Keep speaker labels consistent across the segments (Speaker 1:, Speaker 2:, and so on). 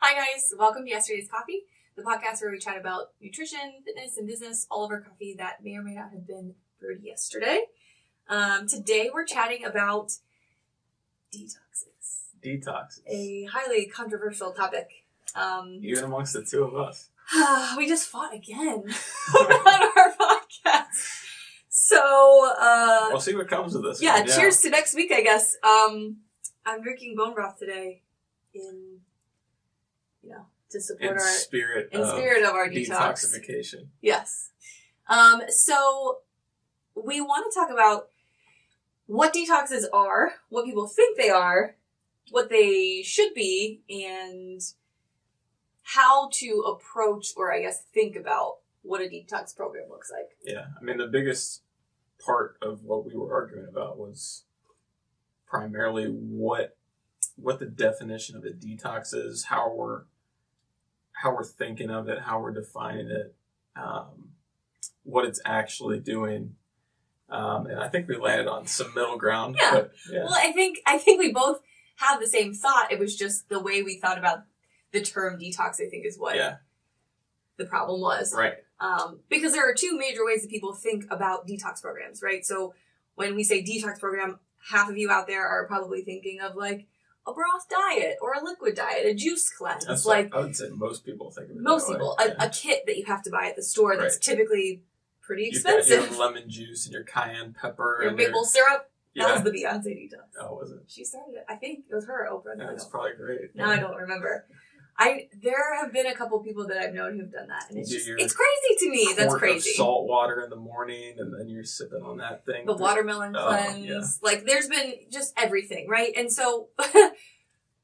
Speaker 1: Hi guys, welcome to Yesterday's Coffee, the podcast where we chat about nutrition, fitness, and business all over coffee that may or may not have been brewed yesterday. Today we're chatting about detoxes.
Speaker 2: Detoxes.
Speaker 1: A highly controversial topic.
Speaker 2: Even amongst the two of us.
Speaker 1: We just fought again on our podcast. So,
Speaker 2: we'll see what comes of this.
Speaker 1: Yeah, cheers to next week, I guess. I'm drinking bone broth today to support
Speaker 2: in spirit of
Speaker 1: our
Speaker 2: detoxification.
Speaker 1: Yes. So we want to talk about what detoxes are, what people think they are, what they should be, and how to approach, or I guess think about what a detox program looks like.
Speaker 2: Yeah. I mean, the biggest part of what we were arguing about was primarily what the definition of a detox is, how we're thinking of it, how we're defining it, what it's actually doing. And I think we landed on some middle ground.
Speaker 1: Yeah.
Speaker 2: But, yeah.
Speaker 1: Well, I think we both have the same thought. It was just the way we thought about the term detox, I think, is what the problem was.
Speaker 2: Right.
Speaker 1: Because there are two major ways that people think about detox programs, right? So when we say detox program, half of you out there are probably thinking of like a broth diet or a liquid diet, a juice cleanse.
Speaker 2: That's
Speaker 1: like
Speaker 2: I would say most people think of it.
Speaker 1: Most people, a kit that you have to buy at the store that's typically pretty expensive.
Speaker 2: You've got your lemon juice and your cayenne pepper.
Speaker 1: Your maple syrup.
Speaker 2: Yeah.
Speaker 1: That was the Beyonce detox.
Speaker 2: Oh, was it?
Speaker 1: She started it. I think it was her, Oprah.
Speaker 2: Yeah, it's probably great.
Speaker 1: Now I don't remember. There have been a couple people that I've known who've done that, and it's crazy to me. That's crazy.
Speaker 2: Of salt water in the morning, and then you're sipping on that thing.
Speaker 1: The watermelon cleanse.
Speaker 2: Yeah.
Speaker 1: Like, there's been just everything, right? And so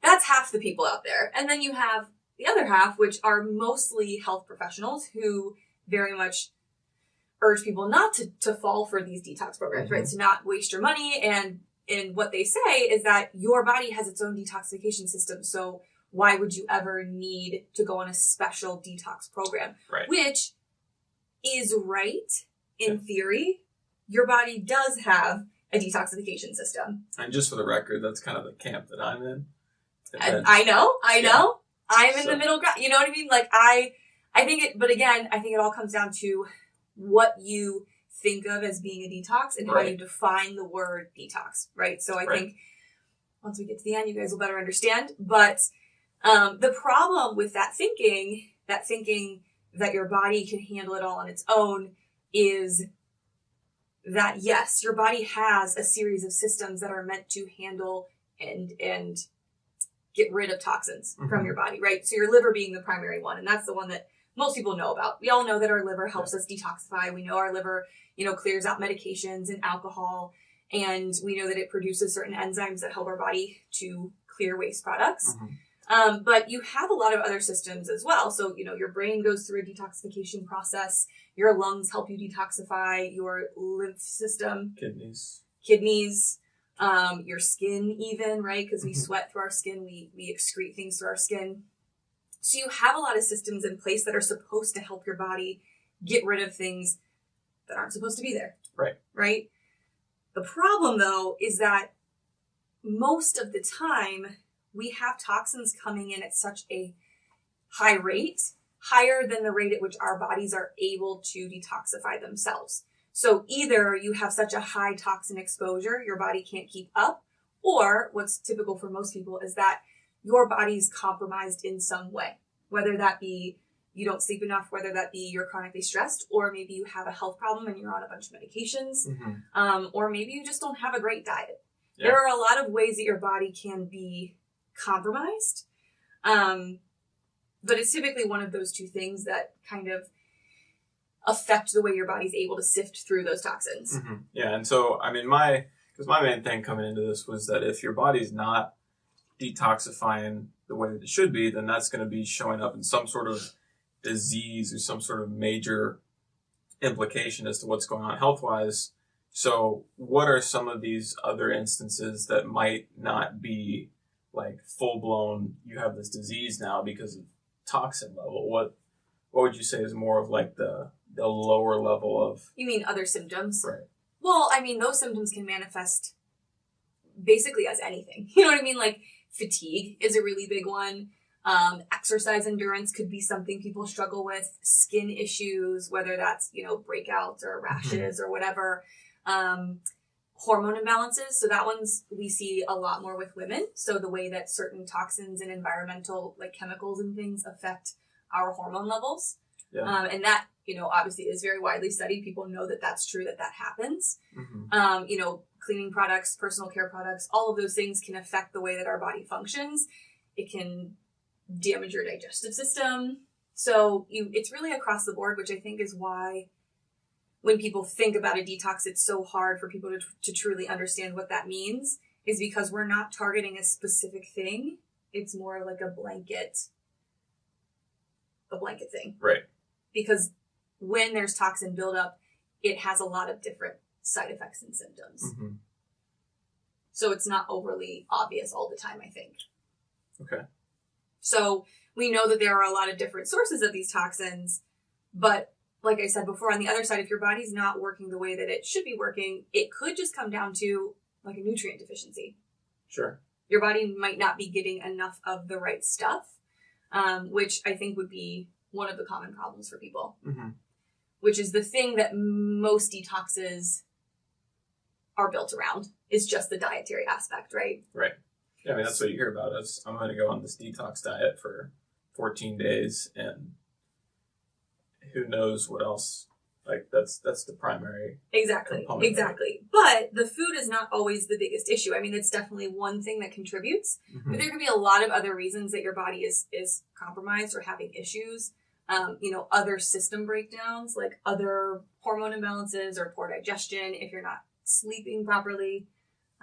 Speaker 1: that's half the people out there. And then you have the other half, which are mostly health professionals who very much urge people not to fall for these detox programs, right? To not waste your money. And what they say is that your body has its own detoxification system. So why would you ever need to go on a special detox program?
Speaker 2: Right.
Speaker 1: Which is right in theory. Your body does have a detoxification system.
Speaker 2: And just for the record, that's kind of the camp that I'm in.
Speaker 1: I know. I'm in the middle ground. You know what I mean? Like, I think it, but again, I think it all comes down to what you think of as being a detox and how you define the word detox, right? So I think once we get to the end, you guys will better understand. But the problem with that thinking that your body can handle it all on its own, is that, yes, your body has a series of systems that are meant to handle and get rid of toxins from your body, right? So your liver being the primary one, and that's the one that most people know about. We all know that our liver helps us detoxify. We know our liver, clears out medications and alcohol, and we know that it produces certain enzymes that help our body to clear waste products. But you have a lot of other systems as well. So, your brain goes through a detoxification process. Your lungs help you detoxify. Your lymph system. Kidneys. Your skin even, right? Because we sweat through our skin. We excrete things through our skin. So you have a lot of systems in place that are supposed to help your body get rid of things that aren't supposed to be there. Right? The problem, though, is that most of the time, we have toxins coming in at such a high rate, higher than the rate at which our bodies are able to detoxify themselves. So either you have such a high toxin exposure, your body can't keep up, or what's typical for most people is that your body's compromised in some way, whether that be you don't sleep enough, whether that be you're chronically stressed, or maybe you have a health problem and you're on a bunch of medications, or maybe you just don't have a great diet. Yeah. There are a lot of ways that your body can be compromised, but it's typically one of those two things that kind of affect the way your body's able to sift through those toxins.
Speaker 2: Yeah, and so, I mean, my main thing coming into this was that if your body's not detoxifying the way that it should be, then that's going to be showing up in some sort of disease or some sort of major implication as to what's going on health-wise. So what are some of these other instances that might not be like full-blown, you have this disease now because of toxin level? What would you say is more of like the lower level of...
Speaker 1: You mean other symptoms?
Speaker 2: Right.
Speaker 1: Well, I mean, those symptoms can manifest basically as anything. You know what I mean? Like fatigue is a really big one. Exercise endurance could be something people struggle with. Skin issues, whether that's, breakouts or rashes or whatever. Hormone imbalances. So that one's we see a lot more with women. So the way that certain toxins and environmental chemicals and things affect our hormone levels. Yeah. And that, obviously is very widely studied. People know that that's true, that happens. Cleaning products, personal care products, all of those things can affect the way that our body functions. It can damage your digestive system. So it's really across the board, which I think is why when people think about a detox, it's so hard for people to truly understand what that means, is because we're not targeting a specific thing. It's more like a blanket thing.
Speaker 2: Right.
Speaker 1: Because when there's toxin buildup, it has a lot of different side effects and symptoms. Mm-hmm. So it's not overly obvious all the time, I think.
Speaker 2: Okay.
Speaker 1: So we know that there are a lot of different sources of these toxins, but like I said before, on the other side, if your body's not working the way that it should be working, it could just come down to like a nutrient deficiency.
Speaker 2: Sure.
Speaker 1: Your body might not be getting enough of the right stuff, which I think would be one of the common problems for people, which is the thing that most detoxes are built around, is just the dietary aspect, right?
Speaker 2: Right. Yeah, I mean, that's what you hear about us. I'm going to go on this detox diet for 14 days, and who knows what else. Like, that's the primary component.
Speaker 1: Exactly. But the food is not always the biggest issue. I mean, it's definitely one thing that contributes, but there could be a lot of other reasons that your body is compromised or having issues. Other system breakdowns, like other hormone imbalances or poor digestion, if you're not sleeping properly.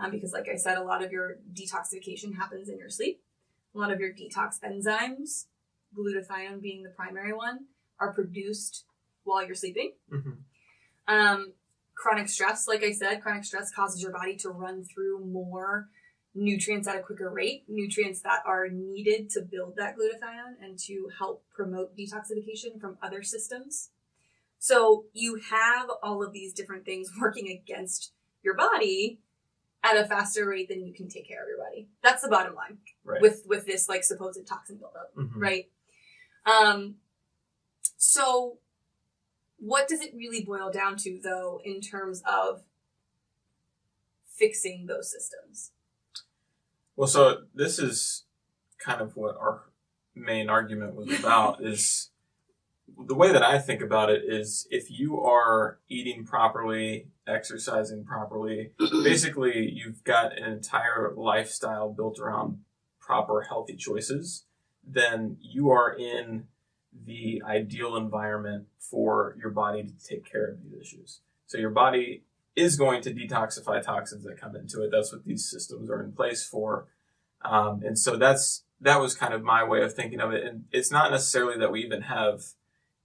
Speaker 1: Because like I said, a lot of your detoxification happens in your sleep. A lot of your detox enzymes, glutathione being the primary one, are produced while you're sleeping. Chronic stress, like I said, chronic stress causes your body to run through more nutrients at a quicker rate, nutrients that are needed to build that glutathione and to help promote detoxification from other systems. So you have all of these different things working against your body at a faster rate than you can take care of your body. That's the bottom line, right, with this supposed toxin buildup, right? So what does it really boil down to, though, in terms of fixing those systems?
Speaker 2: Well, so this is kind of what our main argument was about. Is the way that I think about it is, if you are eating properly, exercising properly, basically you've got an entire lifestyle built around proper healthy choices, then you are in the ideal environment for your body to take care of these issues. So your body is going to detoxify toxins that come into it. That's what these systems are in place for. And so that was kind of my way of thinking of it. And it's not necessarily that we even have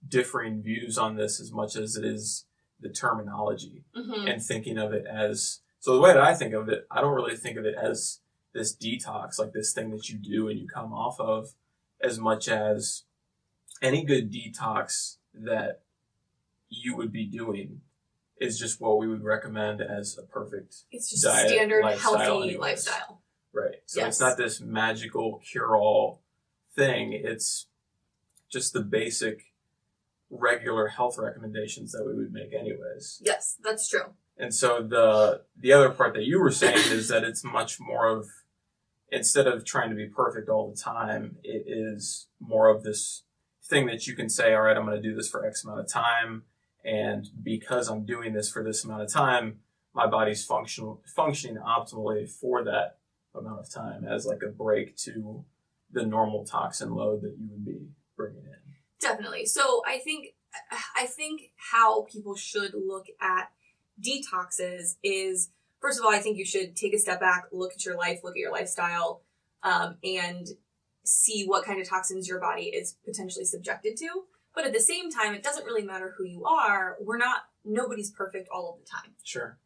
Speaker 2: differing views on this as much as it is the terminology and thinking of it as, so the way that I think of it, I don't really think of it as this detox, like this thing that you do and you come off of, as much as any good detox that you would be doing is just what we would recommend as a perfect
Speaker 1: It's just
Speaker 2: diet,
Speaker 1: a standard
Speaker 2: lifestyle
Speaker 1: healthy lifestyle.
Speaker 2: Right. So It's not this magical cure-all thing. It's just the basic regular health recommendations that we would make anyways.
Speaker 1: Yes, that's true.
Speaker 2: And so the other part that you were saying is that it's much more of, instead of trying to be perfect all the time, it is more of this thing that you can say, all right, I'm going to do this for X amount of time. And because I'm doing this for this amount of time, my body's functioning optimally for that amount of time, as like a break to the normal toxin load that you would be bringing in.
Speaker 1: Definitely. So I think how people should look at detoxes is, first of all, I think you should take a step back, look at your life, look at your lifestyle, and see what kind of toxins your body is potentially subjected to. But at the same time, it doesn't really matter who you are. Nobody's perfect all of the time.
Speaker 2: Sure.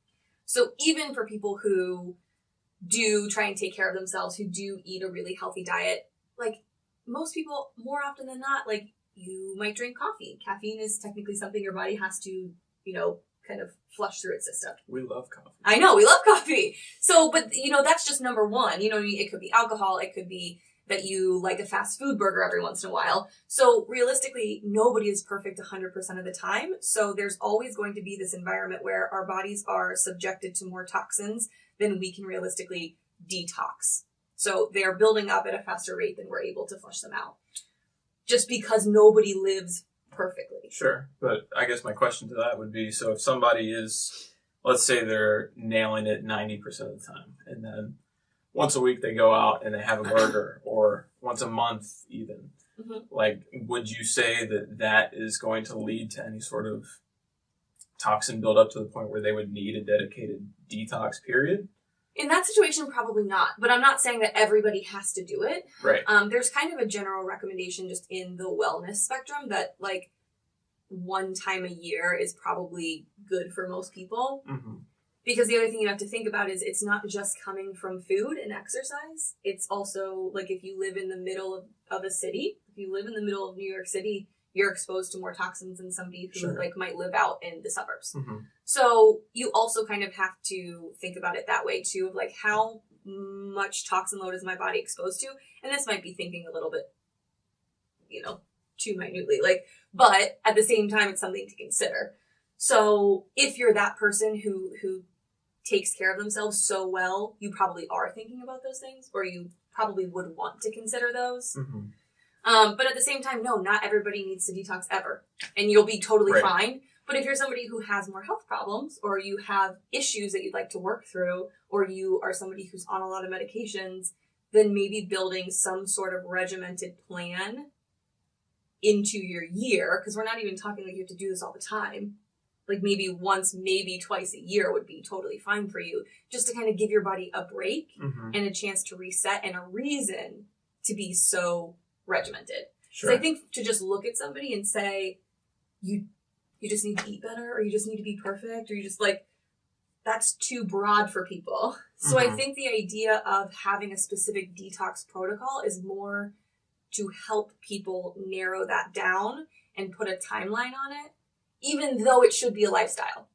Speaker 1: So even for people who do try and take care of themselves, who do eat a really healthy diet, like most people, more often than not, like you might drink coffee. Caffeine is technically something your body has to, kind of flush through its system.
Speaker 2: We love coffee.
Speaker 1: I know, we love coffee. So, but that's just number one. It could be alcohol. It could be that you like a fast food burger every once in a while. So realistically, nobody is perfect 100% of the time. So there's always going to be this environment where our bodies are subjected to more toxins than we can realistically detox. So they're building up at a faster rate than we're able to flush them out. Just because nobody lives perfectly.
Speaker 2: Sure. But I guess my question to that would be, so if somebody is, let's say they're nailing it 90% of the time, and then once a week they go out and they have a burger, or once a month even, like, would you say that that is going to lead to any sort of toxin buildup to the point where they would need a dedicated detox period?
Speaker 1: In that situation, probably not. But I'm not saying that everybody has to do it.
Speaker 2: Right.
Speaker 1: There's kind of a general recommendation just in the wellness spectrum that, like, one time a year is probably good for most people. Because the other thing you have to think about is it's not just coming from food and exercise. It's also, like, if you live in the middle of a city, if you live in the middle of New York City, you're exposed to more toxins than somebody who like might live out in the suburbs. So you also kind of have to think about it that way too, of like, how much toxin load is my body exposed to? And this might be thinking a little bit, too minutely, like, but at the same time, it's something to consider. So if you're that person who takes care of themselves so well, you probably are thinking about those things, or you probably would want to consider those. But at the same time, no, not everybody needs to detox ever, and you'll be totally fine. But if you're somebody who has more health problems, or you have issues that you'd like to work through, or you are somebody who's on a lot of medications, then maybe building some sort of regimented plan into your year, because we're not even talking like you have to do this all the time. Like maybe once, maybe twice a year would be totally fine for you, just to kind of give your body a break and a chance to reset and a reason to be so regimented. Because I think to just look at somebody and say, you just need to eat better, or you just need to be perfect, or you just like, that's too broad for people. So I think the idea of having a specific detox protocol is more to help people narrow that down and put a timeline on it, even though it should be a lifestyle.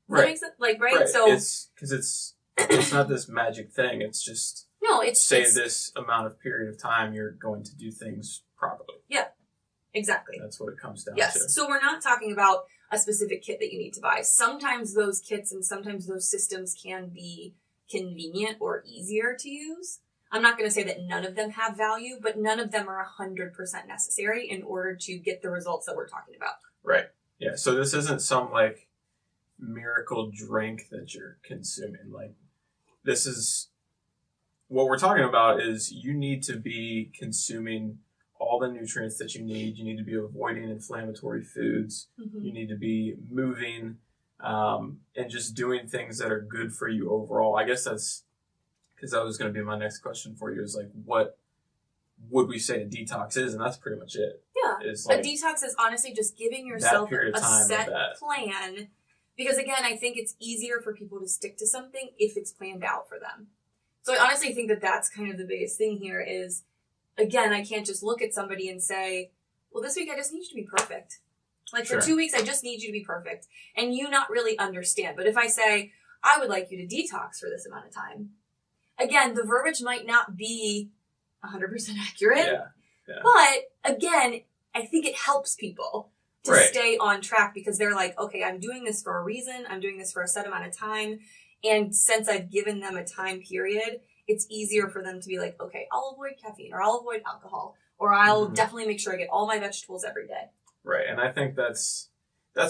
Speaker 1: Does that make sense? Like, right? So
Speaker 2: it's because it's not this magic thing. It's just this amount of period of time you're going to do things properly.
Speaker 1: Yeah, exactly.
Speaker 2: That's what it comes down to.
Speaker 1: Yes. So we're not talking about a specific kit that you need to buy. Sometimes those kits and sometimes those systems can be convenient or easier to use. I'm not going to say that none of them have value, but none of them are 100% necessary in order to get the results that we're talking about.
Speaker 2: Right. Yeah. So this isn't some like miracle drink that you're consuming. Like, this is what we're talking about is you need to be consuming all the nutrients that you need. You need to be avoiding inflammatory foods. You need to be moving and just doing things that are good for you overall. I guess that's because that was going to be my next question for you, is like, what would we say a detox is? And that's pretty much it.
Speaker 1: Yeah.
Speaker 2: It's like
Speaker 1: a detox is honestly just giving yourself a set plan. Because again, I think it's easier for people to stick to something if it's planned out for them. So I honestly think that that's kind of the biggest thing here is, again, I can't just look at somebody and say, well, this week I just need you to be perfect. Like for 2 weeks, I just need you to be perfect. And you not really understand. But if I say, I would like you to detox for this amount of time, again, the verbiage might not be 100% accurate.
Speaker 2: Yeah.
Speaker 1: But again, I think it helps people to stay on track because they're like, okay, I'm doing this for a reason. I'm doing this for a set amount of time. And since I've given them a time period, it's easier for them to be like, okay, I'll avoid caffeine, or I'll avoid alcohol, or I'll definitely make sure I get all my vegetables every day.
Speaker 2: Right. And I think that's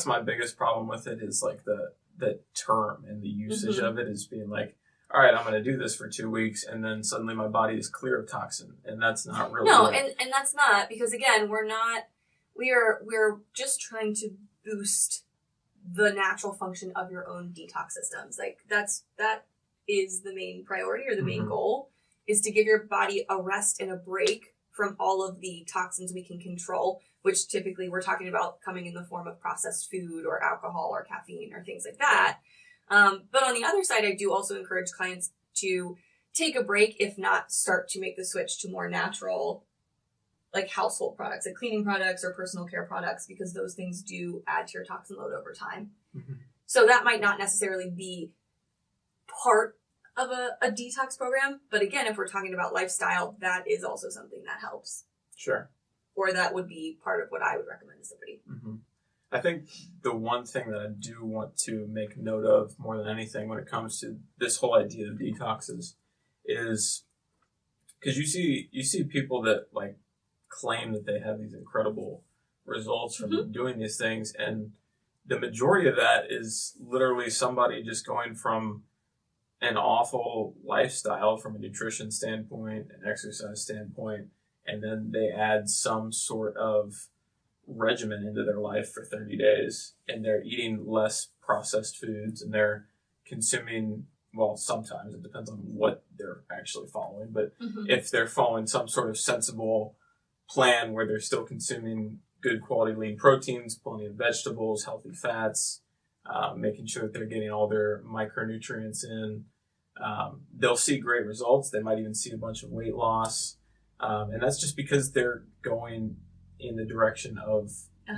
Speaker 2: my biggest problem with it is like the term and the usage of it is being like, all right, I'm going to do this for 2 weeks, and then suddenly my body is clear of toxin, and that's not really
Speaker 1: and that's not, because again, we're just trying to boost the natural function of your own detox systems. Like that is the main priority, or the main goal, is to give your body a rest and a break from all of the toxins we can control, which typically we're talking about coming in the form of processed food or alcohol or caffeine or things like that. But on the other side, I do also encourage clients to take a break, if not start to make the switch to more natural, like household products, like cleaning products or personal care products, because those things do add to your toxin load over time. So that might not necessarily be part of a detox program. But again, if we're talking about lifestyle, that is also something that helps.
Speaker 2: Sure.
Speaker 1: Or that would be part of what I would recommend to somebody.
Speaker 2: Mm-hmm. I think the one thing that I do want to make note of more than anything when it comes to this whole idea of detoxes is because you see people that like claim that they have these incredible results from doing these things, and the majority of that is literally somebody just going from an awful lifestyle from a nutrition standpoint, an exercise standpoint, and then they add some sort of regimen into their life for 30 days, and they're eating less processed foods, and they're consuming, well, sometimes it depends on what they're actually following, but if they're following some sort of sensible plan where they're still consuming good quality lean proteins, plenty of vegetables, healthy fats, making sure that they're getting all their micronutrients in, they'll see great results. They might even see a bunch of weight loss, and that's just because they're going in the direction of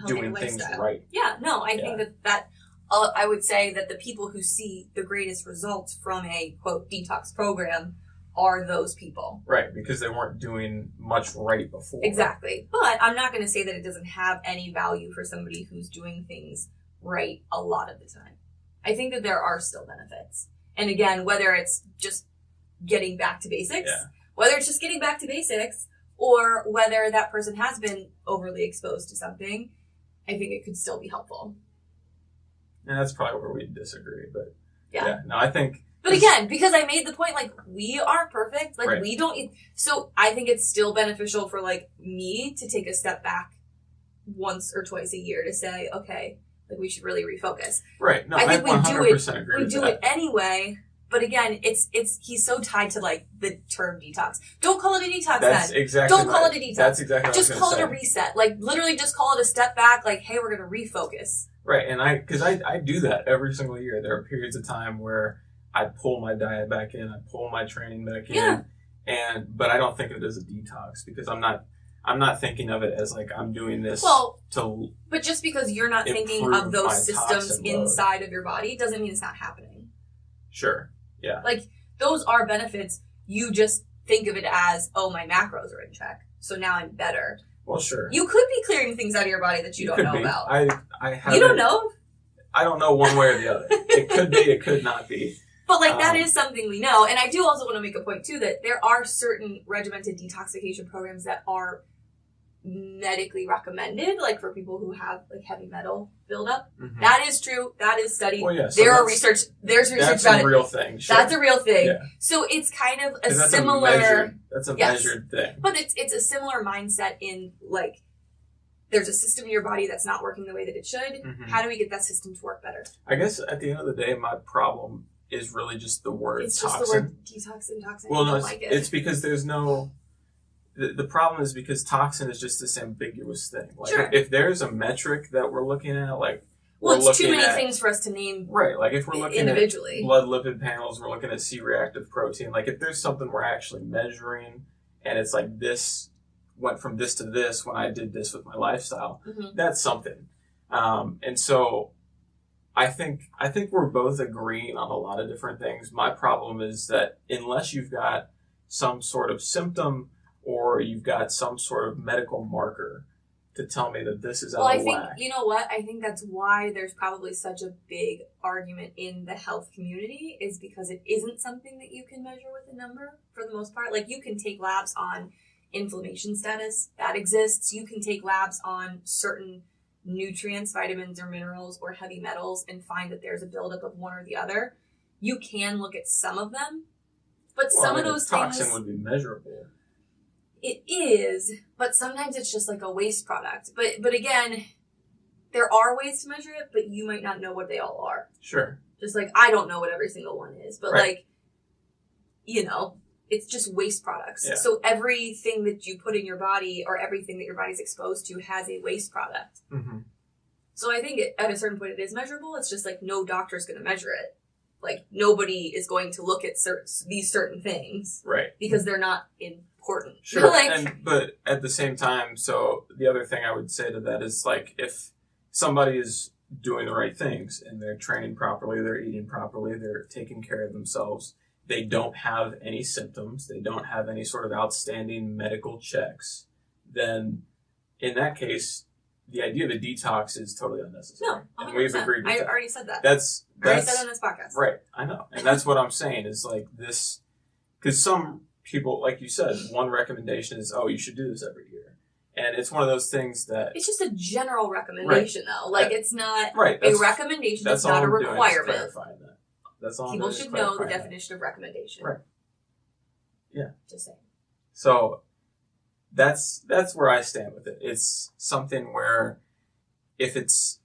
Speaker 2: doing things right.
Speaker 1: Yeah, no, I think that I would say that the people who see the greatest results from a, quote, detox program are those people.
Speaker 2: Right, because they weren't doing much right before.
Speaker 1: Exactly. But I'm not going to say that it doesn't have any value for somebody who's doing things right a lot of the time. I think that there are still benefits. And again, whether it's just getting back to basics, or whether that person has been overly exposed to something, I think it could still be helpful.
Speaker 2: And that's probably where we disagree, but
Speaker 1: yeah.
Speaker 2: No, I think...
Speaker 1: But again, because I made the point, like, we aren't perfect, like,
Speaker 2: right.
Speaker 1: we don't eat, so I think it's still beneficial for, like, me to take a step back once or twice a year to say, okay, like, we should really refocus.
Speaker 2: Right, no,
Speaker 1: I think
Speaker 2: I 100% agree
Speaker 1: we
Speaker 2: with
Speaker 1: do
Speaker 2: that.
Speaker 1: it anyway. But again, he's so tied to like the term detox. Don't call it a detox
Speaker 2: That's
Speaker 1: then.
Speaker 2: Exactly
Speaker 1: Don't call it a detox.
Speaker 2: That's exactly what
Speaker 1: just
Speaker 2: I was
Speaker 1: call
Speaker 2: say.
Speaker 1: it a reset. Like literally just call it a step back, like, hey, we're gonna refocus.
Speaker 2: Right, and I do that every single year. There are periods of time where I pull my diet back in, I pull my training back in, but I don't think of it as a detox because I'm not thinking of it as like I'm doing this
Speaker 1: but just because you're not thinking of those systems inside of your body doesn't mean it's not happening.
Speaker 2: Sure. Yeah.
Speaker 1: Like those are benefits. You just think of it as, oh, my macros are in check, so now I'm better.
Speaker 2: Well, sure.
Speaker 1: You could be clearing things out of your body that you don't know about.
Speaker 2: I haven't.
Speaker 1: You don't know?
Speaker 2: I don't know one way or the other. It could be, it could not be.
Speaker 1: But like that is something we know. And I do also want to make a point too that there are certain regimented detoxification programs that are medically recommended, like for people who have like heavy metal buildup. Mm-hmm. That is true. That is studied.
Speaker 2: Well, yeah, so
Speaker 1: there's research about it.
Speaker 2: That's a real thing. Sure.
Speaker 1: That's a real thing.
Speaker 2: Yeah.
Speaker 1: So it's kind of a
Speaker 2: that's
Speaker 1: similar.
Speaker 2: That's a measured thing.
Speaker 1: But it's a similar mindset in like there's a system in your body that's not working the way that it should. Mm-hmm. How do we get that system to work better?
Speaker 2: I guess at the end of the day, my problem is really just the word
Speaker 1: it's
Speaker 2: toxin.
Speaker 1: Just the word detox and toxin.
Speaker 2: Well, no, it's because there's no. The problem is because toxin is just this ambiguous thing. Like
Speaker 1: sure.
Speaker 2: If there's a metric that we're looking at, like
Speaker 1: it's too many things for us to name.
Speaker 2: Right, like if we're looking
Speaker 1: individually
Speaker 2: at blood lipid panels, we're looking at C-reactive protein. Like if there's something we're actually measuring, and it's like this went from this to this when I did this with my lifestyle, that's something. And so I think we're both agreeing on a lot of different things. My problem is that unless you've got some sort of symptom or you've got some sort of medical marker to tell me that this is out of whack.
Speaker 1: You know what? I think that's why there's probably such a big argument in the health community is because it isn't something that you can measure with a number for the most part. Like you can take labs on inflammation status. That exists. You can take labs on certain nutrients, vitamins or minerals or heavy metals and find that there's a buildup of one or the other. You can look at some of them, but some of those
Speaker 2: toxin would be measurable.
Speaker 1: It is, but sometimes it's just like a waste product. But again, there are ways to measure it, but you might not know what they all are.
Speaker 2: Sure.
Speaker 1: Just like I don't know what every single one is, but like, you know, it's just waste products. Yeah. So everything that you put in your body or everything that your body's exposed to has a waste product. Mm-hmm. So I think at a certain point it is measurable. It's just like no doctor's going to measure it. Like nobody is going to look at these certain things.
Speaker 2: Right.
Speaker 1: Because they're not important.
Speaker 2: Sure. But at the same time, so the other thing I would say to that is like if somebody is doing the right things and they're training properly, they're eating properly, they're taking care of themselves, they don't have any symptoms, they don't have any sort of outstanding medical checks, then in that case, the idea of a detox is totally unnecessary.
Speaker 1: No, 100%.
Speaker 2: And we've agreed with that.
Speaker 1: I already said that.
Speaker 2: That's
Speaker 1: I already said it on this podcast.
Speaker 2: Right, I know. And that's what I'm saying is like this, because some people, like you said, one recommendation is, oh, you should do this every year. And it's one of those things that...
Speaker 1: It's just a general recommendation, though. Like, it's not a recommendation. It's not a requirement.
Speaker 2: Clarifying that. That's all.
Speaker 1: People should know the definition of recommendation.
Speaker 2: Right. Yeah.
Speaker 1: Just saying.
Speaker 2: So that's where I stand with it. It's something where if it's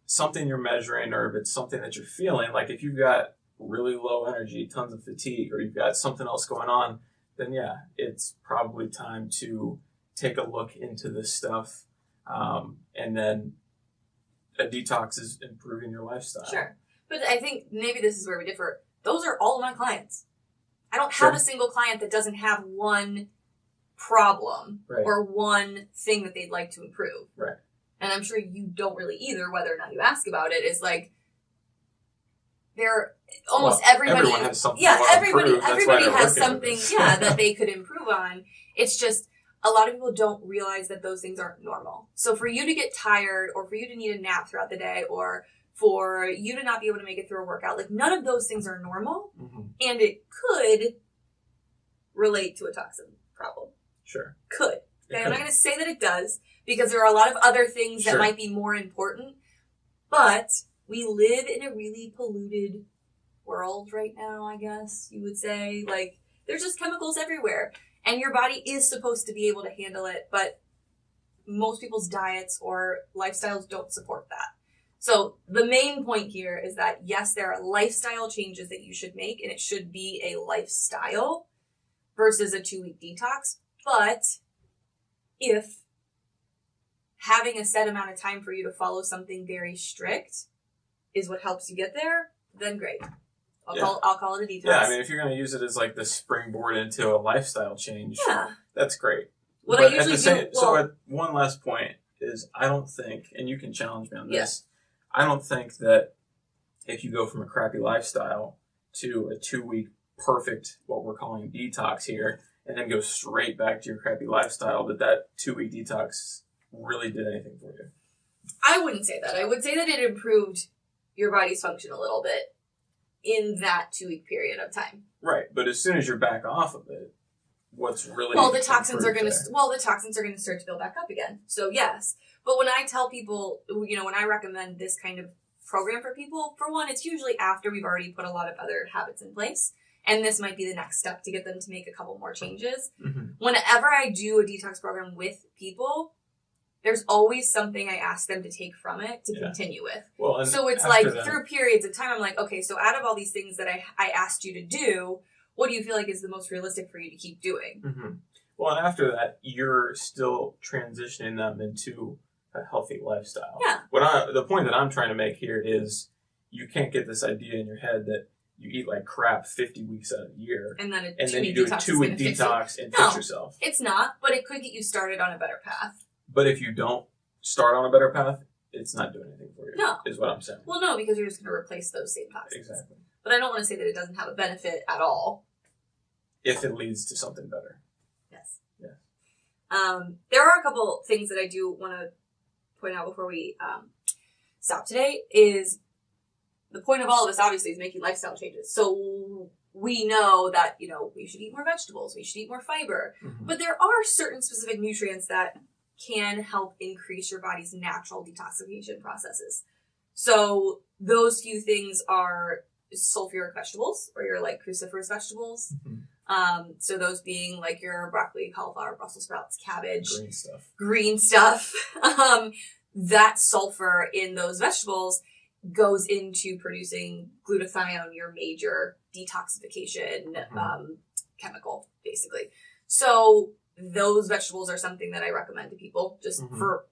Speaker 2: something you're measuring or if it's something that you're feeling, like if you've got really low energy, tons of fatigue, or you've got something else going on, then yeah, it's probably time to take a look into this stuff. And then a detox is improving your lifestyle.
Speaker 1: Sure. But I think maybe this is where we differ. Those are all of my clients. I don't have a single client that doesn't have one problem or one thing that they'd like to improve.
Speaker 2: Right.
Speaker 1: And I'm sure you don't really either, whether or not you ask about it. Is like, everybody
Speaker 2: has something.
Speaker 1: Yeah, everybody has something. Yeah, that they could improve on. It's just a lot of people don't realize that those things aren't normal. So for you to get tired, or for you to need a nap throughout the day, or for you to not be able to make it through a workout, like none of those things are normal, and it could relate to a toxin problem.
Speaker 2: Sure.
Speaker 1: Could. Okay, I'm not going to say that it does, because there are a lot of other things that might be more important, but we live in a really polluted world right now, I guess you would say. Like, there's just chemicals everywhere, and your body is supposed to be able to handle it, but most people's diets or lifestyles don't support that. So the main point here is that, yes, there are lifestyle changes that you should make, and it should be a lifestyle versus a 2-week detox. But if having a set amount of time for you to follow something very strict is what helps you get there, then great. I'll call it a detox.
Speaker 2: Yeah, I mean, if you're going to use it as like the springboard into a lifestyle change, that's great.
Speaker 1: What I usually do...
Speaker 2: So one last point is, I don't think, and you can challenge me on this, I don't think that if you go from a crappy lifestyle to a 2-week perfect, what we're calling detox here, and then go straight back to your crappy lifestyle, that 2-week detox really did anything for you.
Speaker 1: I wouldn't say that. I would say that it improved your body's function a little bit in that 2-week period of time.
Speaker 2: Right, but as soon as you're back off of it, what's really
Speaker 1: the toxins are going to start to build back up again. So yes, but when I tell people, when I recommend this kind of program for people, for one, it's usually after we've already put a lot of other habits in place. And this might be the next step to get them to make a couple more changes. Whenever I do a detox program with people, there's always something I ask them to take from it to continue with. Well, so it's like through periods of time, I'm like, okay, so out of all these things that I asked you to do, what do you feel like is the most realistic for you to keep doing?
Speaker 2: Well, and after that, you're still transitioning them into a healthy lifestyle.
Speaker 1: Yeah.
Speaker 2: The point that I'm trying to make here is you can't get this idea in your head that you eat like crap 50 weeks out of the year.
Speaker 1: And then
Speaker 2: you do a 2-week detox and fix yourself.
Speaker 1: It's not, but it could get you started on a better path.
Speaker 2: But if you don't start on a better path, it's not doing anything for you.
Speaker 1: No.
Speaker 2: Is what I'm saying.
Speaker 1: Well, no, because you're just going to replace those same toxins.
Speaker 2: Exactly.
Speaker 1: But I don't want to say that it doesn't have a benefit at all.
Speaker 2: If it leads to something better.
Speaker 1: Yes.
Speaker 2: Yeah.
Speaker 1: There are a couple things that I do want to point out before we stop today. Is the point of all of this, obviously, is making lifestyle changes. So we know that, we should eat more vegetables, we should eat more fiber. But there are certain specific nutrients that can help increase your body's natural detoxification processes. So those few things are sulfuric vegetables, or your like cruciferous vegetables. So those being like your broccoli, cauliflower, Brussels sprouts, cabbage, green stuff. That sulfur in those vegetables goes into producing glutathione, your major detoxification chemical, basically. So those vegetables are something that I recommend to people just for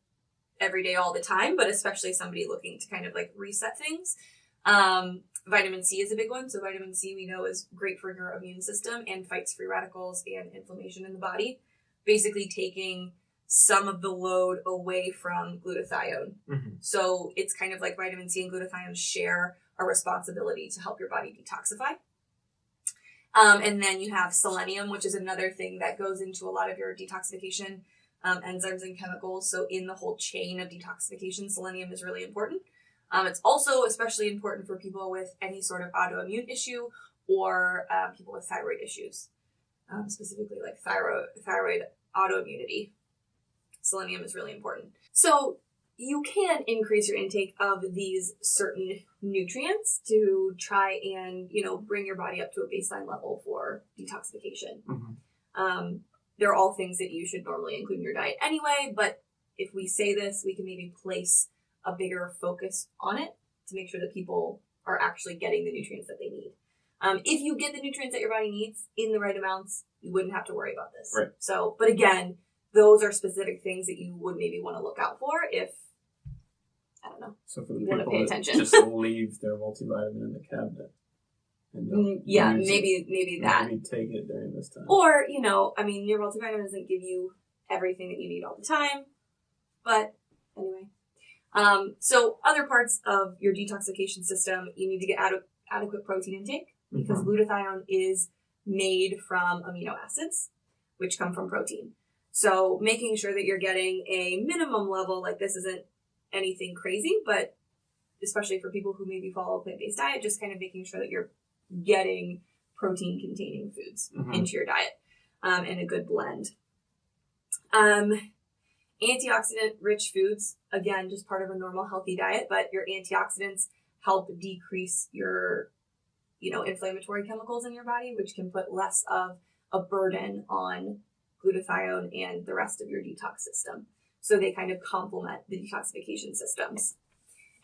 Speaker 1: every day, all the time, but especially somebody looking to kind of like reset things. Vitamin C is a big one. So vitamin C, we know, is great for your immune system and fights free radicals and inflammation in the body, basically taking some of the load away from glutathione. So it's kind of like vitamin C and glutathione share a responsibility to help your body detoxify. And then you have selenium, which is another thing that goes into a lot of your detoxification enzymes and chemicals. So in the whole chain of detoxification, selenium is really important. It's also especially important for people with any sort of autoimmune issue or people with thyroid issues, specifically like thyroid autoimmunity. Selenium is really important. So you can increase your intake of these certain nutrients to try and, bring your body up to a baseline level for detoxification. Mm-hmm. They're all things that you should normally include in your diet anyway, but if we say this, we can maybe place a bigger focus on it to make sure that people are actually getting the nutrients that they need. If you get the nutrients that your body needs in the right amounts, you wouldn't have to worry about this.
Speaker 2: Right.
Speaker 1: So, but again, those are specific things that you would maybe want to look out for if, I don't know,
Speaker 2: so for the
Speaker 1: you
Speaker 2: people
Speaker 1: want to pay attention.
Speaker 2: Just leave their multivitamin in the cabinet. And
Speaker 1: maybe that.
Speaker 2: Maybe take it during this time.
Speaker 1: Or, your multivitamin doesn't give you everything that you need all the time. But anyway. So other parts of your detoxification system, you need to get adequate protein intake because glutathione is made from amino acids, which come from protein. So making sure that you're getting a minimum level, like this isn't anything crazy, but especially for people who maybe follow a plant-based diet, just kind of making sure that you're getting protein-containing foods into your diet in a good blend. Antioxidant-rich foods, again, just part of a normal healthy diet, but your antioxidants help decrease your, inflammatory chemicals in your body, which can put less of a burden on glutathione and the rest of your detox system. So they kind of complement the detoxification systems.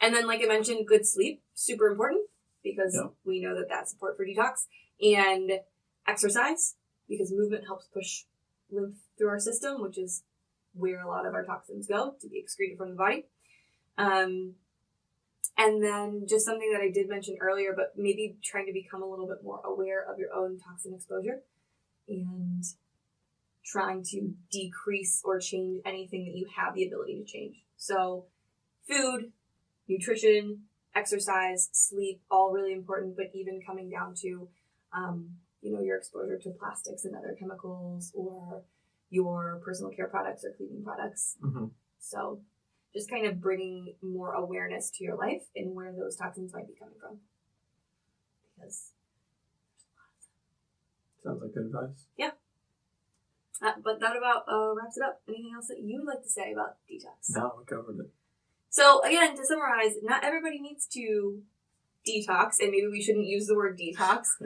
Speaker 1: And then, like I mentioned, good sleep, super important because we know that that's support for detox. And exercise, because movement helps push lymph through our system, which is where a lot of our toxins go to be excreted from the body. And then just something that I did mention earlier, but maybe trying to become a little bit more aware of your own toxin exposure and trying to decrease or change anything that you have the ability to change. So food, nutrition, exercise, sleep, all really important, but even coming down to, your exposure to plastics and other chemicals or your personal care products or cleaning products. Mm-hmm. So just kind of bringing more awareness to your life and where those toxins might be coming from. Because
Speaker 2: sounds like good advice.
Speaker 1: Yeah. But that about wraps it up. Anything else that you'd like to say about detox?
Speaker 2: No, we covered it.
Speaker 1: So again, to summarize, not everybody needs to detox, and maybe we shouldn't use the word detox.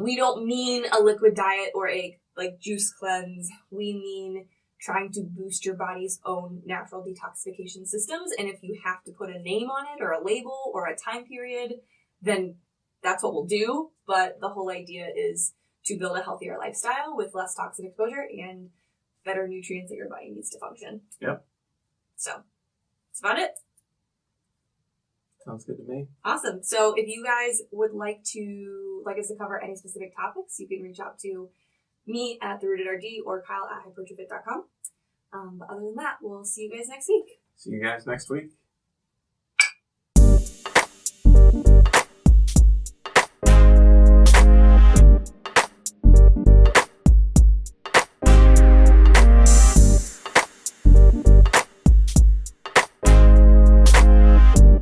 Speaker 1: We don't mean a liquid diet or a juice cleanse. We mean trying to boost your body's own natural detoxification systems. And if you have to put a name on it or a label or a time period, then that's what we'll do. But the whole idea is to build a healthier lifestyle with less toxin exposure and better nutrients that your body needs to function.
Speaker 2: Yep.
Speaker 1: So that's about it.
Speaker 2: Sounds good to me.
Speaker 1: Awesome. So if you guys would like us to cover any specific topics, you can reach out to me at TheRootedRD or Kyle at HypertroFit.com. But other than that, we'll see you guys next week.
Speaker 2: See you guys next week.